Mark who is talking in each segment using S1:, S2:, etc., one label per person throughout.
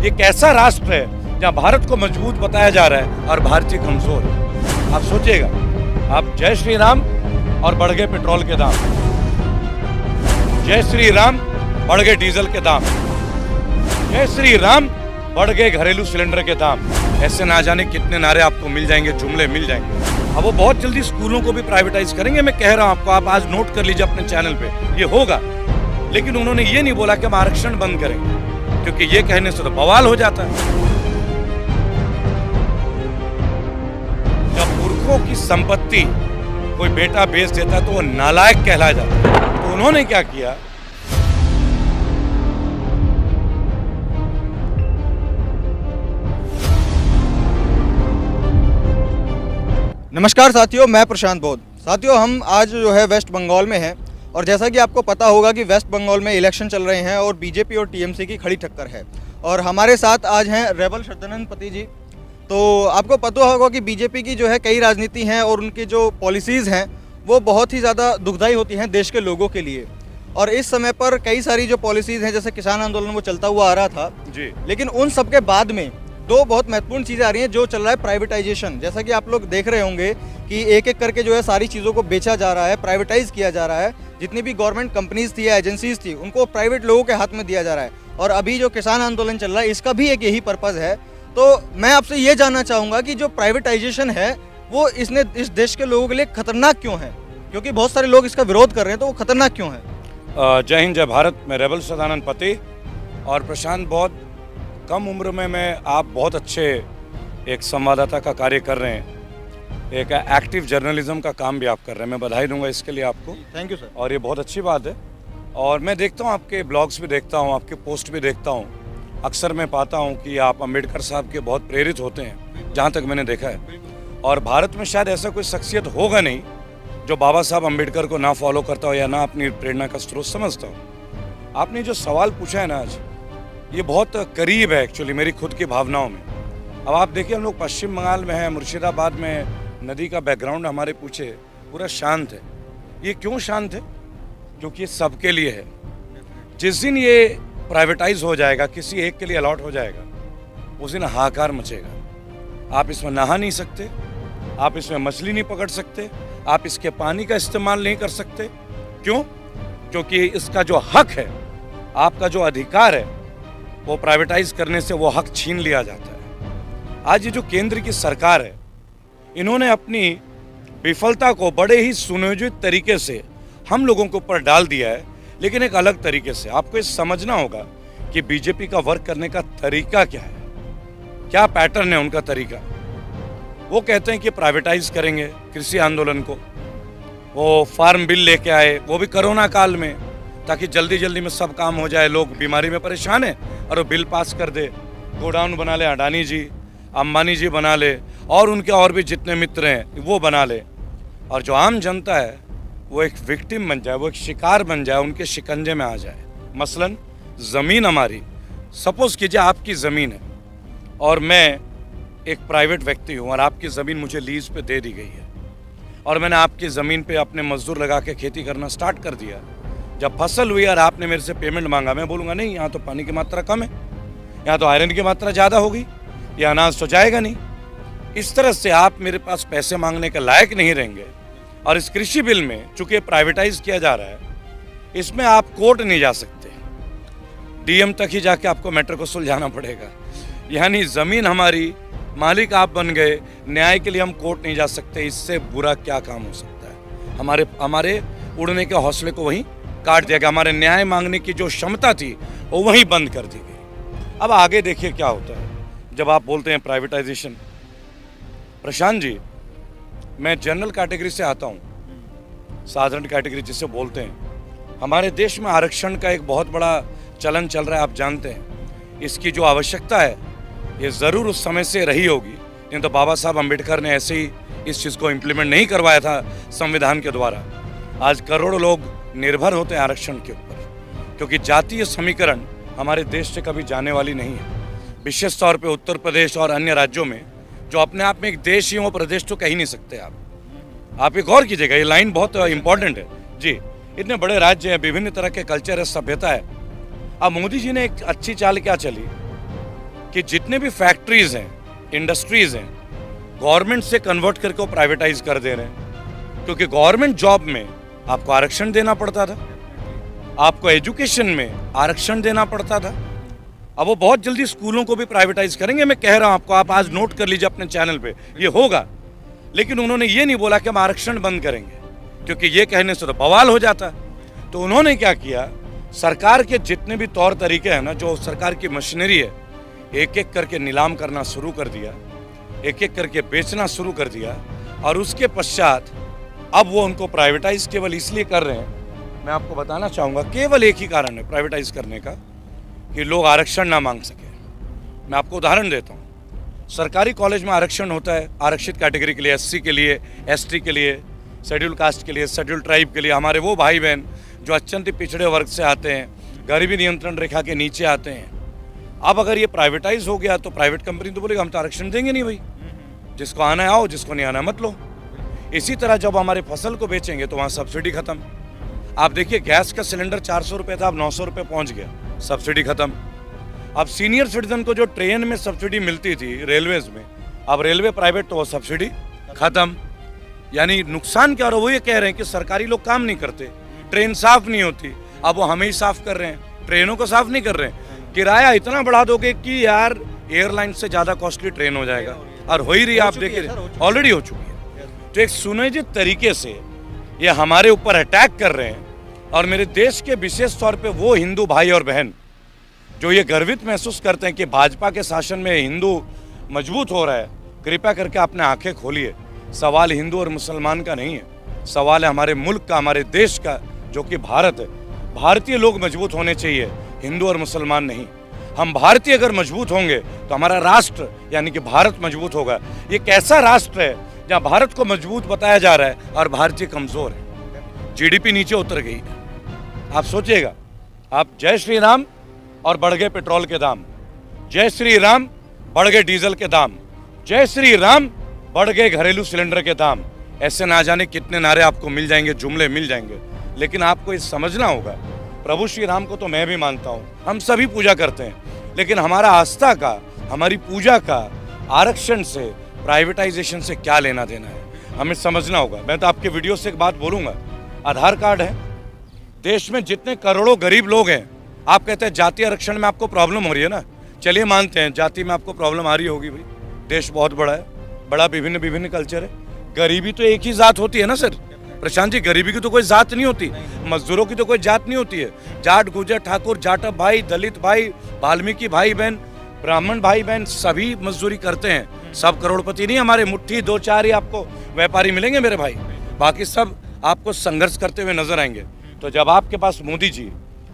S1: ये कैसा राष्ट्र है जहाँ भारत को मजबूत बताया जा रहा है और भारतीय कमजोर है। आप सोचिएगा, आप जय श्री राम और बढ़ गए पेट्रोल के दाम, जय श्री राम बढ़ गए डीजल के दाम, जय श्री राम बढ़ गए घरेलू सिलेंडर के दाम। ऐसे ना जाने कितने नारे आपको मिल जाएंगे, जुमले मिल जाएंगे। अब वो बहुत जल्दी स्कूलों को भी प्राइवेटाइज करेंगे। मैं कह रहा हूं आपको, आप आज नोट कर लीजिए अपने चैनल पे, ये होगा। लेकिन उन्होंने ये नहीं बोला कि हम आरक्षण बंद करेंगे, क्योंकि ये कहने से तो बवाल हो जाता है। जब पुरखों की संपत्ति कोई बेटा बेच देता है तो वो नालायक कहलाया जाता है। तो उन्होंने क्या किया,
S2: नमस्कार साथियों, मैं प्रशांत बौद्ध। साथियों, हम आज जो है वेस्ट बंगाल में हैं और जैसा कि आपको पता होगा कि वेस्ट बंगाल में इलेक्शन चल रहे हैं और बीजेपी और टीएमसी की खड़ी टक्कर है। और हमारे साथ आज हैं रेबल श्रद्धानंद पति जी। तो आपको पता होगा कि बीजेपी की जो है कई राजनीति हैं और उनकी जो पॉलिसीज़ हैं वो बहुत ही ज़्यादा दुखदायी होती हैं देश के लोगों के लिए। और इस समय पर कई सारी जो पॉलिसीज़ हैं, जैसे किसान आंदोलन वो चलता हुआ आ रहा था
S1: जी,
S2: लेकिन उन सब के बाद में दो बहुत महत्वपूर्ण चीज़ें आ रही हैं। जो चल रहा है प्राइवेटाइजेशन, जैसा कि आप लोग देख रहे होंगे कि एक एक करके जो है सारी चीज़ों को बेचा जा रहा है, प्राइवेटाइज किया जा रहा है। जितनी भी गवर्नमेंट कंपनीज थी या एजेंसीज थी उनको प्राइवेट लोगों के हाथ में दिया जा रहा है। और अभी जो किसान आंदोलन चल रहा है इसका भी एक यही पर्पज़ है। तो मैं आपसे ये जानना चाहूँगा कि जो प्राइवेटाइजेशन है वो इस देश के लोगों के लिए खतरनाक क्यों है, क्योंकि बहुत सारे लोग इसका विरोध कर रहे हैं, तो वो खतरनाक क्यों है?
S1: जय हिंद, जय भारत। मैं रेबल श्रद्धानंद पति और प्रशांत बौद्ध। कम उम्र में मैं आप बहुत अच्छे एक संवाददाता का कार्य कर रहे हैं, एक एक्टिव जर्नलिज्म का काम भी आप कर रहे हैं। मैं बधाई दूंगा इसके लिए आपको।
S2: Thank you sir.
S1: और ये बहुत अच्छी बात है। और मैं देखता हूँ आपके ब्लॉग्स भी देखता हूँ, आपके पोस्ट भी देखता हूँ। अक्सर मैं पाता हूँ कि आप अम्बेडकर साहब के बहुत प्रेरित होते हैं, जहाँ तक मैंने देखा है। और भारत में शायद ऐसा कोई शख्सियत होगा नहीं जो बाबा साहब अम्बेडकर को ना फॉलो करता हो या ना अपनी प्रेरणा का स्रोत समझता हो। आपने जो सवाल पूछा है ना आज, ये बहुत करीब है एक्चुअली मेरी खुद की भावनाओं में। अब आप देखिए, हम लोग पश्चिम बंगाल में हैं, मुर्शिदाबाद में नदी का बैकग्राउंड हमारे पीछे पूरा शांत है। ये क्यों शांत है? क्योंकि ये सबके लिए है। जिस दिन ये प्राइवेटाइज हो जाएगा, किसी एक के लिए अलॉट हो जाएगा, उस दिन हाहाकार मचेगा। आप इसमें नहा नहीं सकते, आप इसमें मछली नहीं पकड़ सकते, आप इसके पानी का इस्तेमाल नहीं कर सकते। क्यों? क्योंकि इसका जो हक है, आपका जो अधिकार है, वो प्राइवेटाइज करने से वो हक छीन लिया जाता है। आज ये जो केंद्र की सरकार है, इन्होंने अपनी विफलता को बड़े ही सुनियोजित तरीके से हम लोगों के ऊपर डाल दिया है, लेकिन एक अलग तरीके से। आपको ये समझना होगा कि बीजेपी का वर्क करने का तरीका क्या है, क्या पैटर्न है उनका तरीका। वो कहते हैं कि प्राइवेटाइज करेंगे कृषि आंदोलन को, वो फार्म बिल लेके आए, वो भी कोरोना काल में, ताकि जल्दी जल्दी में सब काम हो जाए। लोग बीमारी में परेशान है और वो बिल पास कर दे, गोडाउन बना ले अडानी जी, अंबानी जी बना ले, और उनके और भी जितने मित्र हैं वो बना ले। और जो आम जनता है वो एक विक्टिम बन जाए, वो एक शिकार बन जाए, उनके शिकंजे में आ जाए। मसलन ज़मीन हमारी, सपोज कीजिए आपकी ज़मीन है और मैं एक प्राइवेट व्यक्ति हूँ और आपकी ज़मीन मुझे लीज पे दे दी गई है और मैंने आपकी ज़मीन पे अपने मजदूर लगा के खेती करना स्टार्ट कर दिया। जब फसल हुई और आपने मेरे से पेमेंट मांगा, मैं बोलूँगा नहीं, यहाँ तो पानी की मात्रा कम है, यहाँ तो आयरन की मात्रा ज़्यादा होगी, यह अनाज तो जाएगा नहीं। इस तरह से आप मेरे पास पैसे मांगने के लायक नहीं रहेंगे। और इस कृषि बिल में चूंकि प्राइवेटाइज किया जा रहा है, इसमें आप कोर्ट नहीं जा सकते, डीएम तक ही जाके आपको मैटर को सुलझाना पड़ेगा। यानी ज़मीन हमारी, मालिक आप बन गए, न्याय के लिए हम कोर्ट नहीं जा सकते। इससे बुरा क्या काम हो सकता है? हमारे उड़ने के हौसले को वहीं काट दिया गया, हमारे न्याय मांगने की जो क्षमता थी वो वहीं बंद कर दी गई। अब आगे देखिए क्या होता है जब आप बोलते हैं प्राइवेटाइजेशन। प्रशांत जी, मैं जनरल कैटेगरी से आता हूँ, साधारण कैटेगरी जिसे बोलते हैं। हमारे देश में आरक्षण का एक बहुत बड़ा चलन चल रहा है, आप जानते हैं। इसकी जो आवश्यकता है ये ज़रूर उस समय से रही होगी, नहीं तो बाबा साहब अम्बेडकर ने ऐसे ही इस चीज़ को इम्प्लीमेंट नहीं करवाया था संविधान के द्वारा। आज करोड़ों लोग निर्भर होते हैं आरक्षण के ऊपर, क्योंकि जातीय समीकरण हमारे देश से कभी जाने वाली नहीं है। विशेष तौर पे उत्तर प्रदेश और अन्य राज्यों में, जो अपने आप में एक देश ही हो, प्रदेश तो कह ही नहीं सकते आप एक गौर कीजिएगा, ये लाइन बहुत इंपॉर्टेंट है जी। इतने बड़े राज्य हैं, विभिन्न तरह के कल्चर है, सभ्यता है। अब मोदी जी ने एक अच्छी चाल क्या चली कि जितने भी फैक्ट्रीज हैं, इंडस्ट्रीज हैं, गवर्नमेंट से कन्वर्ट करके वो प्राइवेटाइज कर दे रहे हैं। क्योंकि गवर्नमेंट जॉब में आपको आरक्षण देना पड़ता था, आपको एजुकेशन में आरक्षण देना पड़ता था। अब वो बहुत जल्दी स्कूलों को भी प्राइवेटाइज करेंगे, मैं कह रहा हूं आपको, आप आज नोट कर लीजिए अपने चैनल पे, ये होगा। लेकिन उन्होंने ये नहीं बोला कि हम आरक्षण बंद करेंगे, क्योंकि ये कहने से तो बवाल हो जाता। तो उन्होंने क्या किया, सरकार के जितने भी तौर तरीके हैं ना, जो सरकार की मशीनरी है, एक एक करके नीलाम करना शुरू कर दिया, एक एक करके बेचना शुरू कर दिया। और उसके पश्चात अब वो उनको प्राइवेटाइज केवल इसलिए कर रहे हैं, मैं आपको बताना चाहूँगा, केवल एक ही कारण है प्राइवेटाइज करने का, कि लोग आरक्षण ना मांग सके। मैं आपको उदाहरण देता हूँ, सरकारी कॉलेज में आरक्षण होता है आरक्षित कैटेगरी के लिए, एससी के लिए, एसटी के लिए, शेड्यूल कास्ट के लिए, शेड्यूल ट्राइब के लिए, हमारे वो भाई बहन जो अत्यंत पिछड़े वर्ग से आते हैं, गरीबी नियंत्रण रेखा के नीचे आते हैं। अब अगर ये प्राइवेटाइज हो गया तो प्राइवेट कंपनी तो बोलेगा हम तो आरक्षण देंगे नहीं भाई, जिसको आना है आओ, जिसको नहीं आना है मत लो। इसी तरह जब हमारे फसल को बेचेंगे तो वहाँ सब्सिडी खत्म। आप देखिए गैस का सिलेंडर 400 रुपये था, अब 900 रुपये पहुँच गया, सब्सिडी खत्म। अब सीनियर सिटीजन को जो ट्रेन में सब्सिडी मिलती थी रेलवेज में, अब रेलवे प्राइवेट तो वो सब्सिडी खत्म। यानी नुकसान क्या हो रहा है, वो ये कह रहे हैं कि सरकारी लोग काम नहीं करते, ट्रेन साफ नहीं होती, अब वो हमें ही साफ कर रहे हैं, ट्रेनों को साफ नहीं कर रहे हैं। किराया इतना बढ़ा दोगे कि यार एयरलाइन से ज़्यादा कॉस्टली ट्रेन हो जाएगा, और हो ही रही है, आप देखिए ऑलरेडी हो चुकी है। तो एक सुनियोजित तरीके से ये हमारे ऊपर अटैक कर रहे हैं। और मेरे देश के विशेष तौर पे वो हिंदू भाई और बहन जो ये गर्वित महसूस करते हैं कि भाजपा के शासन में हिंदू मजबूत हो रहा है, कृपया करके अपने आंखें खोलिए। सवाल हिंदू और मुसलमान का नहीं है, सवाल है हमारे मुल्क का, हमारे देश का, जो कि भारत है। भारतीय लोग मजबूत होने चाहिए, हिंदू और मुसलमान नहीं। हम भारतीय अगर मजबूत होंगे तो हमारा राष्ट्र यानी कि भारत मजबूत होगा। ये कैसा राष्ट्र है जहाँ भारत को मजबूत बताया जा रहा है और भारतीय कमजोर है, जीडीपी नीचे उतर गई है। आप सोचिएगा, आप जय श्री राम और बढ़ गए पेट्रोल के दाम, जय श्री राम बढ़ गए डीजल के दाम, जय श्री राम बढ़ गए घरेलू सिलेंडर के दाम। ऐसे ना जाने कितने नारे आपको मिल जाएंगे, जुमले मिल जाएंगे। लेकिन आपको ये समझना होगा, प्रभु श्री राम को तो मैं भी मानता हूँ, हम सभी पूजा करते हैं, लेकिन हमारा आस्था का, हमारी पूजा का आरक्षण से, प्राइवेटाइजेशन से क्या लेना देना है, हमें समझना होगा। मैं तो आपके वीडियो से एक बात बोलूँगा, आधार कार्ड है, देश में जितने करोड़ों गरीब लोग हैं, आप कहते हैं जाति आरक्षण में आपको प्रॉब्लम हो रही है ना, चलिए मानते हैं जाति में आपको प्रॉब्लम आ रही होगी भाई, देश बहुत बड़ा है, बड़ा विभिन्न विभिन्न कल्चर है। गरीबी तो एक ही जात होती है ना सर प्रशांत जी, गरीबी की तो कोई जात नहीं होती, मजदूरों की तो कोई जात नहीं होती है। जाट, गुर्जर, ठाकुर, जाटव भाई, दलित भाई, वाल्मीकि भाई बहन, ब्राह्मण भाई बहन, सभी मजदूरी करते हैं। सब करोड़पति नहीं, हमारे मुट्ठी दो चार ही आपको व्यापारी मिलेंगे मेरे भाई, बाकी सब आपको संघर्ष करते हुए नजर आएंगे। तो जब आपके पास मोदी जी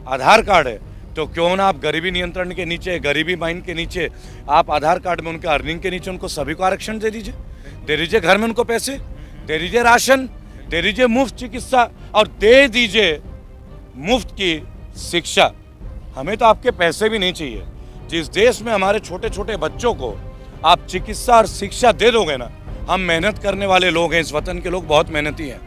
S1: आधार कार्ड है, तो क्यों ना आप गरीबी नियंत्रण के नीचे, गरीबी माइन के नीचे, आप आधार कार्ड में उनके अर्निंग के नीचे उनको सभी को आरक्षण दे दीजिए घर में उनको पैसे दे दीजिए, राशन दे दीजिए, मुफ्त चिकित्सा, और दे दीजिए मुफ्त की शिक्षा। हमें तो आपके पैसे भी नहीं चाहिए। जिस देश में हमारे छोटे छोटे बच्चों को आप चिकित्सा और शिक्षा दे दोगे ना, हम मेहनत करने वाले लोग हैं, इस वतन के लोग बहुत मेहनती हैं।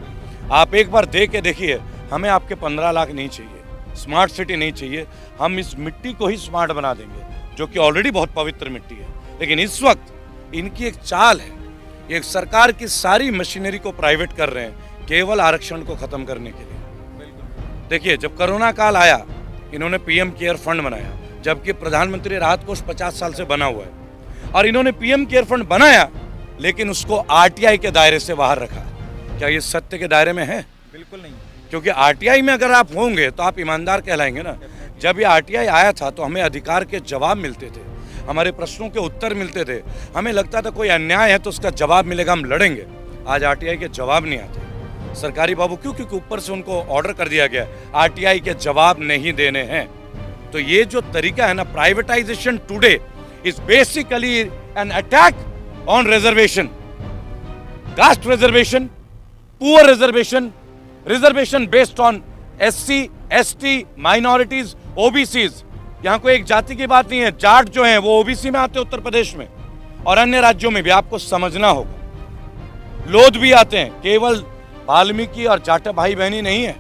S1: आप एक बार दे के देखिए, हमें आपके 15 लाख नहीं चाहिए, स्मार्ट सिटी नहीं चाहिए, हम इस मिट्टी को ही स्मार्ट बना देंगे, जो कि ऑलरेडी बहुत पवित्र मिट्टी है। लेकिन इस वक्त इनकी एक चाल है, एक सरकार की सारी मशीनरी को प्राइवेट कर रहे हैं, केवल आरक्षण को खत्म करने के लिए। देखिए, जब कोरोना काल आया, इन्होंने पीएम केयर फंड बनाया, जबकि प्रधानमंत्री राहत कोष 50 साल से बना हुआ है, और इन्होंने पीएम केयर फंड बनाया, लेकिन उसको आरटीआई के दायरे से बाहर रखा। क्या ये सत्य के दायरे में है?
S2: बिल्कुल नहीं,
S1: क्योंकि आरटीआई में अगर आप होंगे तो आप ईमानदार कहलाएंगे ना। जब ये आरटीआई आया था तो हमें अधिकार के जवाब मिलते थे, हमारे प्रश्नों के उत्तर मिलते थे, हमें लगता था कोई अन्याय है तो उसका जवाब मिलेगा, हम लड़ेंगे। आज आरटीआई के जवाब नहीं आते सरकारी बाबू, क्यों? क्योंकि ऊपर से उनको ऑर्डर कर दिया गया आरटीआई के जवाब नहीं देने हैं। तो ये जो तरीका है ना, privatisation today is basically an attack on reservation, caste reservation, poor reservation, reservation based on SC, ST, minorities, OBCs. यहाँ कोई एक जाति की बात नहीं है, जाट जो है वो ओबीसी में आते हैं उत्तर प्रदेश में, और अन्य राज्यों में भी आपको समझना होगा। लोध भी आते हैं, केवल वाल्मीकि और जाटव भाई बहनी नहीं है,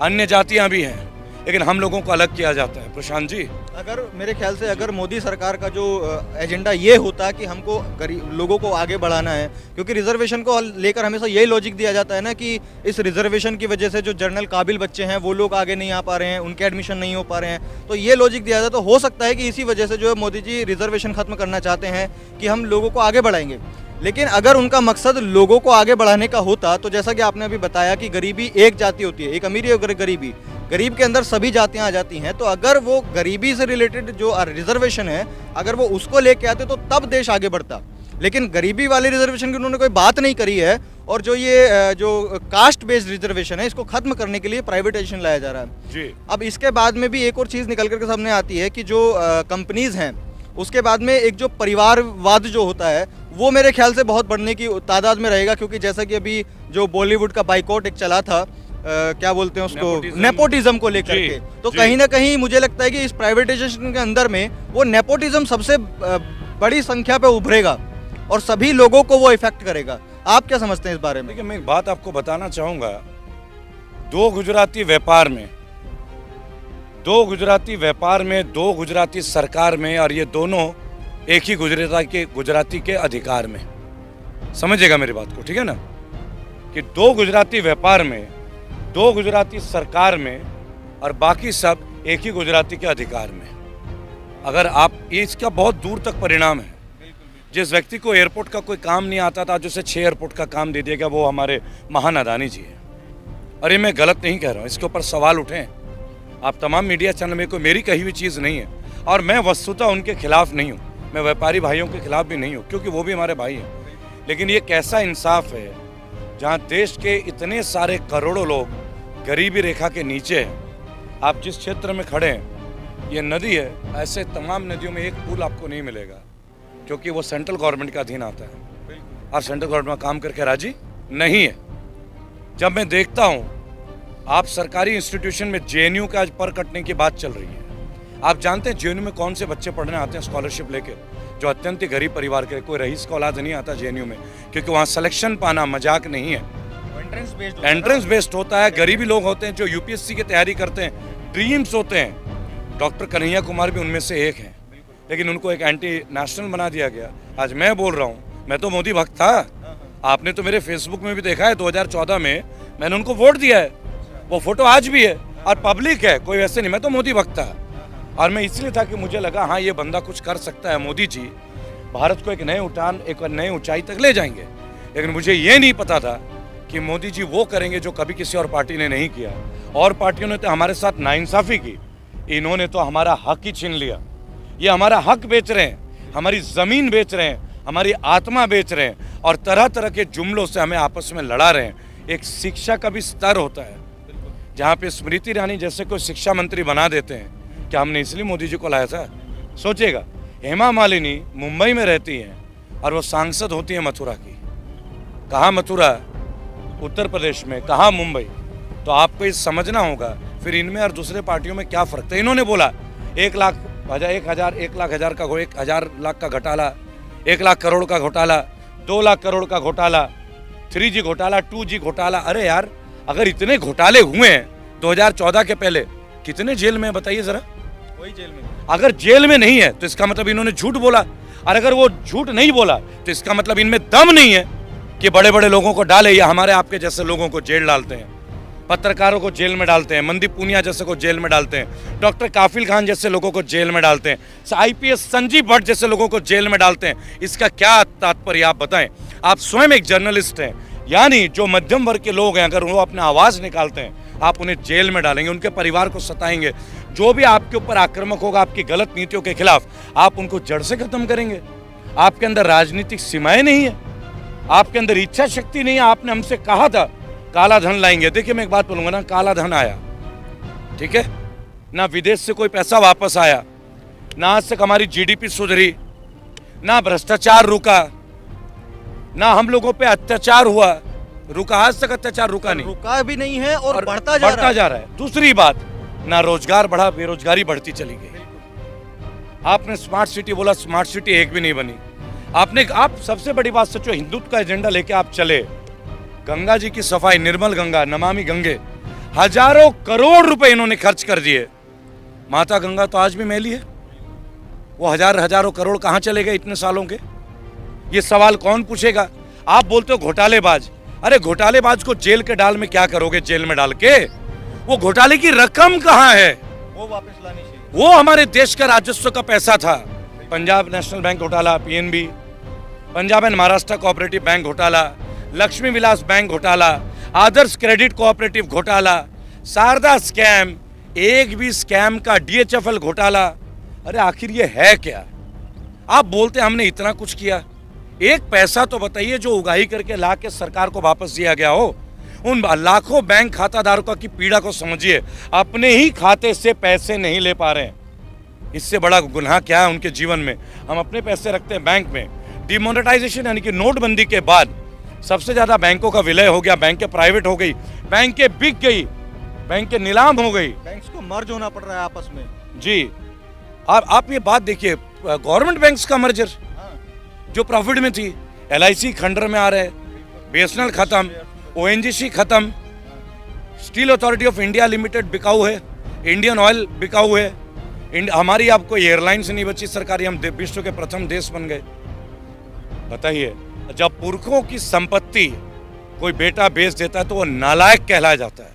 S1: अन्य जातियां भी हैं। लेकिन हम लोगों को अलग किया जाता है। प्रशांत जी,
S2: अगर मेरे ख्याल से अगर मोदी सरकार का जो एजेंडा ये होता कि हमको गरीब लोगों को आगे बढ़ाना है, क्योंकि रिजर्वेशन को लेकर हमेशा यही लॉजिक दिया जाता है ना कि इस रिजर्वेशन की वजह से जो जनरल काबिल बच्चे हैं वो लोग आगे नहीं आ पा रहे हैं, उनके एडमिशन नहीं हो पा रहे हैं, तो ये लॉजिक दिया जाता है। तो हो सकता है कि इसी वजह से जो है मोदी जी रिजर्वेशन खत्म करना चाहते हैं कि हम लोगों को आगे बढ़ाएंगे। लेकिन अगर उनका मकसद लोगों को आगे बढ़ाने का होता तो जैसा कि आपने अभी बताया कि गरीबी एक जाति होती है, एक अमीरी और गरीबी, गरीब के अंदर सभी जातियां आ जाती हैं, तो अगर वो गरीबी से रिलेटेड जो रिजर्वेशन है अगर वो उसको लेके आते तो तब देश आगे बढ़ता। लेकिन गरीबी वाले रिजर्वेशन की उन्होंने कोई बात नहीं करी है, और जो ये जो कास्ट बेस्ड रिजर्वेशन है इसको खत्म करने के लिए प्राइवेटाइजेशन लाया जा रहा है
S1: जी।
S2: अब इसके बाद में भी एक और चीज़ निकल करके सामने आती है कि जो कंपनीज हैं उसके बाद में एक जो परिवारवाद जो होता है वो मेरे ख्याल से बहुत बढ़ने की तादाद में रहेगा, क्योंकि जैसा कि अभी जो बॉलीवुड का बाइकआउट एक चला था, क्या बोलते हैं उसको, नेपोटिज्म को लेकर के, तो कहीं ना कहीं मुझे लगता है कि इस प्राइवेटाइजेशन के अंदर में वो नेपोटिज्म सबसे बड़ी संख्या पे उभरेगा और सभी लोगों को वो इफेक्ट करेगा। आप क्या समझते हैं इस बारे में?
S1: देखिए, मैं एक बात आपको बताना चाहूँगा, दो गुजराती व्यापार में, दो गुजराती सरकार में, और ये दोनों एक ही गुजराती के अधिकार में, समझिएगा मेरी बात को, ठीक है ना, कि दो गुजराती व्यापार में, दो गुजराती सरकार में, और बाकी सब एक ही गुजराती के अधिकार में। अगर आप, इसका बहुत दूर तक परिणाम है। जिस व्यक्ति को एयरपोर्ट का कोई काम नहीं आता था, जो उसे 6 एयरपोर्ट का काम दे दिया गया, वो हमारे महान अदानी जी है। और ये मैं गलत नहीं कह रहा हूँ, इसके ऊपर सवाल उठें आप तमाम मीडिया चैनल में, कोई मेरी कही हुई चीज़ नहीं है, और मैं वस्तुतः उनके खिलाफ नहीं हूँ, मैं व्यापारी भाइयों के खिलाफ भी नहीं हूँ, क्योंकि वो भी हमारे भाई हैं। लेकिन ये कैसा इंसाफ है जहाँ देश के इतने सारे करोड़ों लोग गरीबी रेखा के नीचे हैं। आप जिस क्षेत्र में खड़े हैं, ये नदी है, ऐसे तमाम नदियों में एक पुल आपको नहीं मिलेगा, क्योंकि वो सेंट्रल गवर्नमेंट का अधीन आता है, और सेंट्रल गवर्नमेंट काम करके राजी नहीं है। जब मैं देखता हूँ आप सरकारी इंस्टीट्यूशन में जेएनयू का आज पर कटने की बात चल रही है, आप जानते हैं जेएनयू में कौन से बच्चे पढ़ने आते हैं स्कॉलरशिप लेके, जो अत्यंत ही गरीब परिवार के, कोई रईस का औलाद नहीं आता जेएनयू में, क्योंकि वहाँ सिलेक्शन पाना मजाक नहीं है, एंट्रेंस बेस्ड होता है। गरीबी लोग होते हैं जो यूपीएससी की तैयारी करते हैं, ड्रीम्स होते हैं, डॉक्टर कन्हैया कुमार भी उनमें से एक हैं, लेकिन उनको एक एंटी नेशनल बना दिया गया। आज मैं बोल रहा हूँ, मैं तो मोदी भक्त था, आपने तो मेरे फेसबुक में भी देखा है, 2014 में मैंने उनको वोट दिया है, वो फोटो आज भी है और पब्लिक है, कोई वैसे नहीं, मैं तो मोदी भक्त था। और मैं इसलिए था कि मुझे लगा हाँ ये बंदा कुछ कर सकता है, मोदी जी भारत को एक नए ऊंचाई तक ले जाएंगे। लेकिन मुझे ये नहीं पता था कि मोदी जी वो करेंगे जो कभी किसी और पार्टी ने नहीं किया। और पार्टियों ने तो हमारे साथ नाइंसाफी की, इन्होंने तो हमारा हक ही छीन लिया। ये हमारा हक बेच रहे हैं, हमारी ज़मीन बेच रहे हैं, हमारी आत्मा बेच रहे हैं, और तरह तरह के जुमलों से हमें आपस में लड़ा रहे हैं। एक शिक्षा का भी स्तर होता है, जहाँ पे स्मृति ईरानी जैसे कोई शिक्षा मंत्री बना देते हैं, क्या हमने इसलिए मोदी जी को लाया था? सोचिएगा, हेमा मालिनी मुंबई में रहती हैं और वो सांसद होती है मथुरा की। कहाँ मथुरा? उत्तर प्रदेश में। कहाँ? मुंबई। तो आपको ये समझना होगा फिर इनमें और दूसरे पार्टियों में क्या फ़र्क था। इन्होंने बोला 1 लाख का घोटाला, 1 लाख करोड़ का घोटाला, 2 लाख करोड़ का घोटाला, 3G घोटाला, 2G घोटाला। अरे यार, अगर इतने घोटाले हुए हैं 2014 के पहले, कितने जेल में बताइए जरा?
S2: वही जेल में।
S1: अगर जेल में नहीं है तो इसका मतलब इन्होंने झूठ बोला, और अगर वो झूठ नहीं बोला तो इसका मतलब इनमें दम नहीं है कि बड़े बड़े लोगों को डाले, या हमारे आपके जैसे लोगों को जेल डालते हैं, पत्रकारों को जेल में डालते हैं, मनदीप पूनिया जैसे को जेल में डालते हैं, डॉक्टर काफिल खान जैसे लोगों को जेल में डालते हैं, IPS संजीव भट्ट जैसे लोगों को जेल में डालते हैं। इसका क्या तात्पर्य आप बताएं? आप स्वयं एक जर्नलिस्ट हैं, यानी जो मध्यम वर्ग के लोग हैं, अगर वो अपना आवाज़ निकालते हैं आप उन्हें जेल में डालेंगे, उनके परिवार को सताएंगे, जो भी आपके ऊपर आक्रामक होगा आपकी गलत नीतियों के खिलाफ, आप उनको जड़ से खत्म करेंगे। आपके अंदर राजनीतिक सीमाएं नहीं है, आपके अंदर इच्छा शक्ति नहीं है। आपने हमसे कहा था काला धन लाएंगे, देखिए मैं एक बात बोलूंगा ना, काला धन आया, ठीक है ना, विदेश से कोई पैसा वापस आया ना, आज तक हमारी GDP सुधरी ना, भ्रष्टाचार रुका ना, हम लोगों पे अत्याचार हुआ, रुका, आज तक अत्याचार रुका नहीं,
S2: रुका भी नहीं है और बढ़ता जा रहा है।
S1: दूसरी बात, ना रोजगार बढ़ा, बेरोजगारी बढ़ती चली गई। आपने स्मार्ट सिटी बोला, स्मार्ट सिटी एक भी नहीं बनी। आप सबसे बड़ी बात सोचो, हिंदुत्व का एजेंडा लेके आप चले, गंगा जी की सफाई, निर्मल गंगा, नमामि गंगे, हजारों करोड़ रुपए इन्होंने खर्च कर दिए। माता गंगा तो आज भी मैली है। वो हजारों करोड़ कहां चले गए इतने सालों के? ये सवाल कौन पूछेगा? आप बोलते हो घोटालेबाज। अरे घोटालेबाज को जेल के डाल में क्या करोगे? जेल में डाल के वो घोटाले की रकम कहां है?
S2: वो वापस लानी चाहिए।
S1: वो हमारे देश का राजस्व का पैसा था। पंजाब नेशनल बैंक घोटाला, PNB, Punjab and Maharashtra cooperative bank घोटाला, लक्ष्मी विलास बैंक घोटाला, आदर्श क्रेडिट कोऑपरेटिव घोटाला, शारदा स्कैम, एक भी स्कैम का डीएचएफएल घोटाला। अरे आखिर ये है क्या? आप बोलते हमने इतना कुछ किया। एक पैसा तो बताइए जो उगाही करके ला के सरकार को वापस दिया गया हो। उन लाखों बैंक खाताधारकों की पीड़ा को समझिए। अपने ही खाते से पैसे नहीं ले पा रहे हैं। इससे बड़ा गुनाह क्या है उनके जीवन में? हम अपने पैसे रखते हैं बैंक में। डिमोनेटाइजेशन यानी कि नोटबंदी के बाद सबसे ज्यादा बैंकों का विलय हो गया, बैंकें प्राइवेट हो गई, बैंकें बिक गई, बैंकें नीलाम हो गई,
S2: बैंक्स को मर्ज होना पड़ रहा है आपस में।
S1: जी। आप ये बात देखिए, गवर्नमेंट बैंक्स का मर्जर जो प्रॉफिट में थी, एलआईसी खंडर में आ रहे, बीएसएनएल खत्म, ओएनजीसी खत्म, steel authority of India limited बिकाऊ है, इंडियन ऑयल बिकाऊ है, हमारी आपको एयरलाइंस नहीं बची सरकारी, हम विश्व के प्रथम देश बन गए। बताइए, जब पुरखों की संपत्ति कोई बेटा बेच देता है तो वो नालायक कहलाया जाता है।